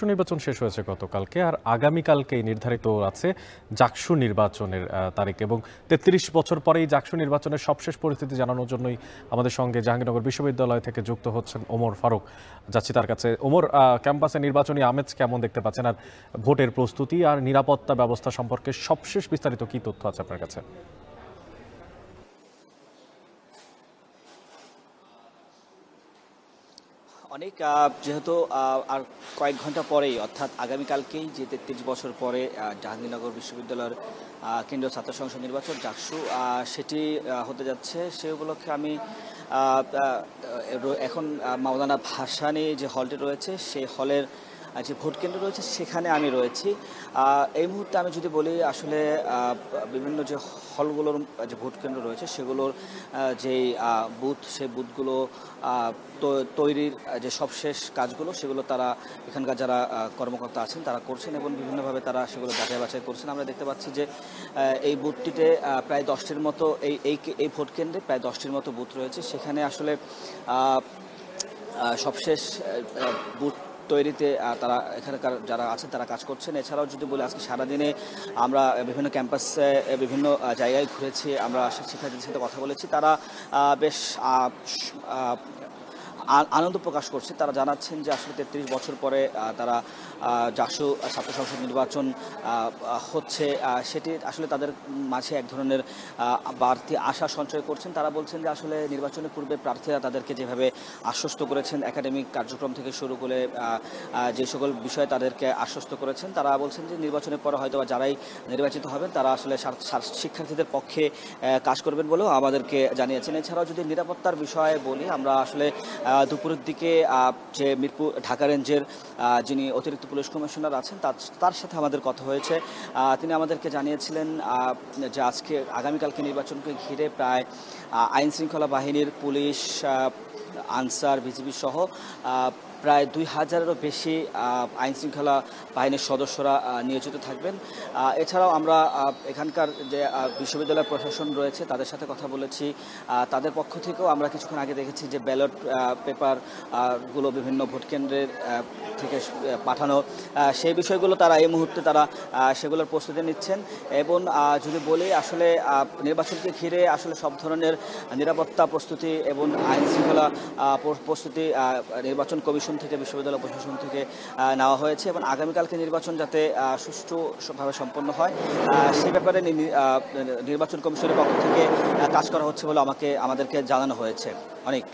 নির্বাচন শেষ হয়েছে গতকালকে, আর আগামীকালকেই নির্ধারিত আছে জাকসু নির্বাচনের তারিখ। এবং ৩৩ বছর পরেই জাকসু নির্বাচনের সবশেষ পরিস্থিতি জানানোর জন্যই আমাদের সঙ্গে জাহাঙ্গীরনগর বিশ্ববিদ্যালয় থেকে যুক্ত হচ্ছেন ওমর ফারুক। যাচ্ছি তার কাছে। ওমর, ক্যাম্পাসে নির্বাচনী আমেজ কেমন দেখতে পাচ্ছেন, আর ভোটের প্রস্তুতি আর নিরাপত্তা ব্যবস্থা সম্পর্কে সবশেষ বিস্তারিত কি তথ্য আছে আপনার কাছে? অনেক যেহেতু আর কয়েক ঘন্টা পরেই অর্থাৎ আগামীকালকেই যে ৩৩ বছর পরে জাহাঙ্গীরনগর বিশ্ববিদ্যালয়ের কেন্দ্রীয় ছাত্র সংসদ নির্বাচন জাকসু সেটি হতে যাচ্ছে, সে উপলক্ষে আমি এখন মাওলানা ভাসানী যে হলটি রয়েছে সেই হলের যে ভোট কেন্দ্র রয়েছে সেখানে আমি রয়েছি। এই মুহূর্তে আমি যদি বলি, আসলে বিভিন্ন যে হলগুলোর যে ভোট কেন্দ্র রয়েছে সেগুলোর যেই বুথ, সেই বুথগুলো তৈরির যে সবশেষ কাজগুলো সেগুলো তারা এখানকার যারা কর্মকর্তা আছেন তারা করছেন এবং বিভিন্নভাবে তারা সেগুলো যাচাই বাছাই করছেন। আমরা দেখতে পাচ্ছি যে এই বুথটিতে প্রায় 10টির মতো এই ভোট কেন্দ্রে প্রায় 10টির মতো বুথ রয়েছে। সেখানে আসলে সবশেষ বুথ তৈরিতে তারা এখানকার যারা আছেন তারা কাজ করছেন। এছাড়াও যদি বলি, আজকে সারাদিনে আমরা বিভিন্ন ক্যাম্পাসে বিভিন্ন জায়গায় ঘুরেছি, আমরা শিক্ষার্থীদের সাথে কথা বলেছি। তারা বেশ আনন্দ প্রকাশ করছে। তারা জানাচ্ছেন যে আসলে ৩৩ বছর পরে তারা জাকসু ছাত্র সংসদ নির্বাচন হচ্ছে, সেটি আসলে তাদের মাঝে এক ধরনের বাড়তি আশা সঞ্চয় করছেন। তারা বলছেন যে আসলে নির্বাচনের পূর্বে প্রার্থীরা তাদেরকে যেভাবে আশ্বস্ত করেছেন, একাডেমিক কার্যক্রম থেকে শুরু করে যে সকল বিষয়ে তাদেরকে আশ্বস্ত করেছেন, তারা বলছেন যে নির্বাচনের পরে হয়তো যারাই নির্বাচিত হবেন তারা আসলে শিক্ষার্থীদের পক্ষে কাজ করবেন বলেও আমাদেরকে জানিয়েছেন। এছাড়াও যদি নিরাপত্তার বিষয়ে বলি, আমরা আসলে দুপুরের দিকে যে মিরপুর ঢাকা রেঞ্জের যিনি অতিরিক্ত পুলিশ কমিশনার আছেন তার সাথে আমাদের কথা হয়েছে। তিনি আমাদেরকে জানিয়েছিলেন যে আজকে আগামীকালকে নির্বাচনকে ঘিরে প্রায় আইন শৃঙ্খলা বাহিনীর পুলিশ, আনসার, বিজিবি সহ প্রায় 2000-এরও বেশি আইন শৃঙ্খলা বাহিনীর সদস্যরা নিয়োজিত থাকবেন। এছাড়াও আমরা এখানকার যে বিশ্ববিদ্যালয় প্রশাসন রয়েছে তাদের সাথে কথা বলেছি। তাদের পক্ষ থেকেও আমরা কিছুক্ষণ আগে দেখেছি যে ব্যালট পেপারগুলো বিভিন্ন ভোট কেন্দ্রের থেকে পাঠানো, সেই বিষয়গুলো তারা এই মুহূর্তে তারা সেগুলোর প্রস্তুতি নিচ্ছেন। এবং যদি বলি, আসলে নির্বাচনকে ঘিরে আসলে সব ধরনের নিরাপত্তা প্রস্তুতি এবং আইন শৃঙ্খলা প্রস্তুতি নির্বাচন কমিশন থেকে, বিশ্ববিদ্যালয় প্রশাসন থেকে নেওয়া হয়েছে এবং আগামীকালকে নির্বাচন যাতে সুষ্ঠুভাবে সম্পন্ন হয় সেই ব্যাপারে নির্বাচন কমিশনের পক্ষ থেকে কাজ করা হচ্ছে বলে আমাদেরকে জানানো হয়েছে। অনেক